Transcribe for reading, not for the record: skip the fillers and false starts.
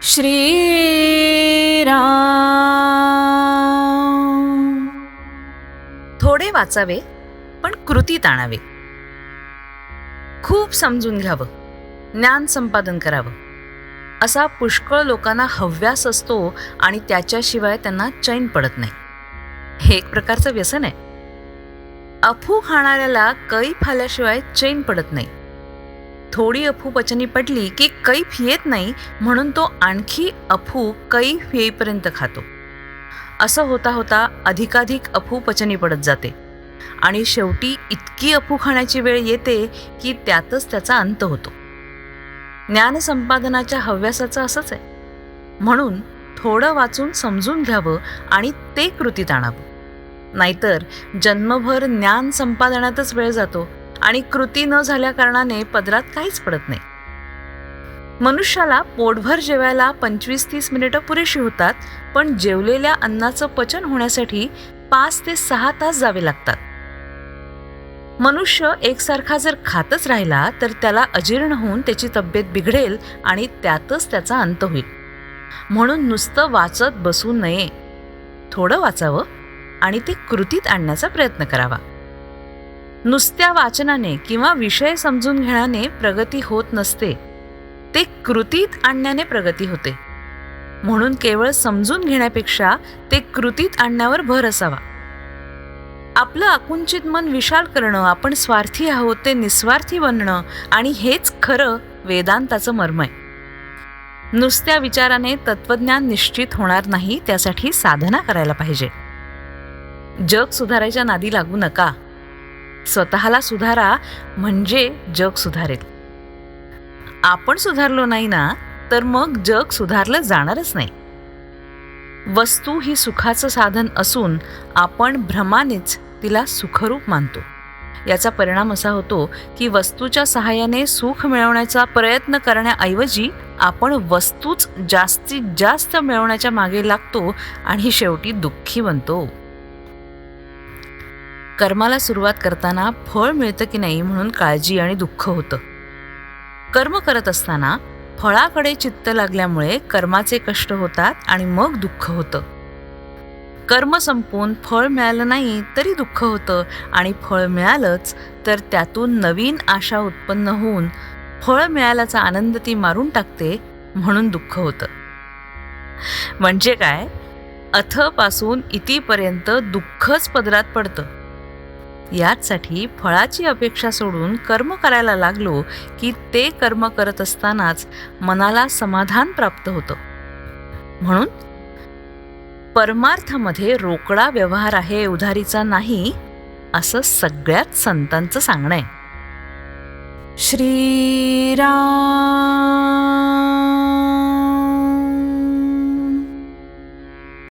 श्रीराम. थोडे वाचावे पण कृतीत आणावे. खूप समजून घ्यावं, ज्ञान संपादन करावं, असा पुष्कळ लोकांना हव्यास असतो आणि त्याच्याशिवाय त्यांना चैन पडत नाही. हे एक प्रकारचं व्यसन आहे. अफू खाणाऱ्याला कैफ आल्याशिवाय चैन पडत नाही. थोडी अफू पचनी पडली की कैफ येत नाही, म्हणून तो आणखी अफू कैफ येईपर्यंत खातो. असं होता होता अधिकाधिक अफू पचनी पडत जाते आणि शेवटी इतकी अफू खाण्याची वेळ येते की त्यातच त्याचा अंत होतो. ज्ञानसंपादनाच्या हव्यासाचं असंच आहे. म्हणून थोडं वाचून समजून घ्यावं आणि ते कृतीत आणावं. नाहीतर जन्मभर ज्ञान संपादनातच वेळ जातो आणि कृती न झाल्या कारणाने पदरात काहीच पडत नाही. मनुष्याला पोटभर जेवायला 25-30 मिनिटं पुरेशी होतात, पण जेवलेल्या अन्नाचं पचन होण्यासाठी 5 ते 6 तास जावे लागतात. मनुष्य एकसारखा जर खातच राहिला तर त्याला अजीर्ण होऊन त्याची तब्येत बिघडेल आणि त्यातच त्याचा अंत होईल. म्हणून नुसतं वाचत बसू नये. थोडं वाचावं आणि ते कृतीत आणण्याचा प्रयत्न करावा. नुसत्या वाचनाने किंवा विषय समजून घेण्याने प्रगती होत नसते, ते कृतीत आणण्याने प्रगती होते. म्हणून केवळ समजून घेण्यापेक्षा ते कृतीत आणण्यावर भर असावा. आपलं आकुंचित मन विशाल करणं, आपण स्वार्थी आहोत ते निस्वार्थी बनणं, आणि हेच खरं वेदांताचं मर्म आहे. नुसत्या विचाराने तत्वज्ञान निश्चित होणार नाही, त्यासाठी साधना करायला पाहिजे. जग सुधारायच्या नादी लागू नका. स्वतःला सुधारा, म्हणजे जग सुधारेल. आपण सुधारलो नाही ना, तर मग जग सुधारलं जाणारच नाही. वस्तू ही सुखाचं साधन असून आपण भ्रमानेच तिला सुखरूप मानतो. याचा परिणाम असा होतो की वस्तूच्या सहाय्याने सुख मिळवण्याचा प्रयत्न करण्याऐवजी आपण वस्तूच जास्तीत जास्त मिळवण्याच्या मागे लागतो आणि शेवटी दुःखी बनतो. कर्माला सुरुवात करताना फळ मिळतं की नाही म्हणून काळजी आणि दुःख होतं. कर्म करत असताना फळाकडे चित्त लागल्यामुळे कर्माचे कष्ट होतात आणि मग दुःख होतं. कर्म संपून फळ मिळालं नाही तरी दुःख होतं, आणि फळ मिळालंच तर त्यातून नवीन आशा उत्पन्न होऊन फळ मिळाल्याचा आनंद ती मारून टाकते, म्हणून दुःख होतं. म्हणजे काय, अथपासून इतीपर्यंत दुःखच पदरात पडतं. याचसाठी फळाची अपेक्षा सोडून कर्म करायला लागलो की ते कर्म करत असतानाच मनाला समाधान प्राप्त होतं. म्हणून परमार्थामध्ये रोकडा व्यवहार आहे, उधारीचा नाही, असं सगळ्यात संतांचं सांगणं आहे. श्रीराम.